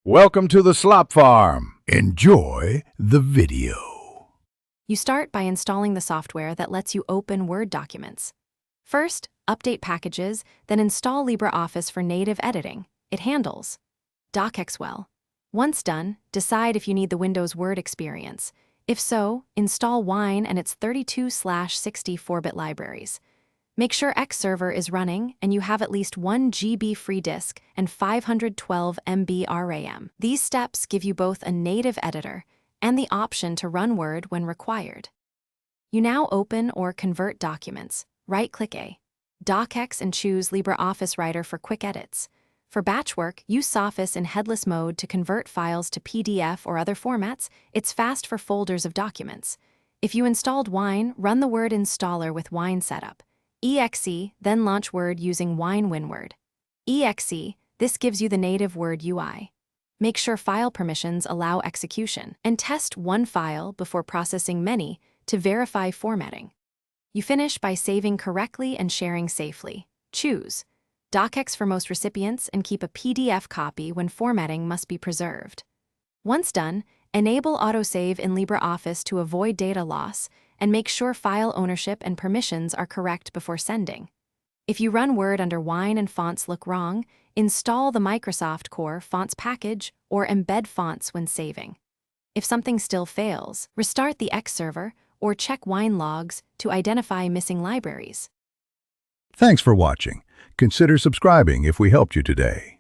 Welcome to the Slop Farm. Enjoy the video. You start by installing the software that lets you open Word documents. First, update packages, then install LibreOffice for native editing. It handles docx well. Once done, decide if you need the Windows Word experience. If so, install Wine and its 32/60 4-bit libraries. Make sure X server is running and you have at least 1 GB free disk and 512 MB RAM. These steps give you both a native editor and the option to run Word when required. You now open or convert documents. Right-click a docx and choose LibreOffice Writer for quick edits. For batch work, use Soffice in headless mode to convert files to PDF or other formats. It's fast for folders of documents. If you installed Wine, run the Word installer with Wine setup. EXE, then launch Word using Wine WinWord. EXE, this gives you the native Word UI. Make sure file permissions allow execution, and test one file before processing many to verify formatting. You finish by saving correctly and sharing safely. Choose docx for most recipients and keep a PDF copy when formatting must be preserved. Once done, enable autosave in LibreOffice to avoid data loss and make sure file ownership and permissions are correct before sending. If you run Word under Wine and fonts look wrong, install the Microsoft Core Fonts package or embed fonts when saving. If something still fails, restart the X server or check Wine logs to identify missing libraries. Thanks for watching. Consider subscribing if we helped you today.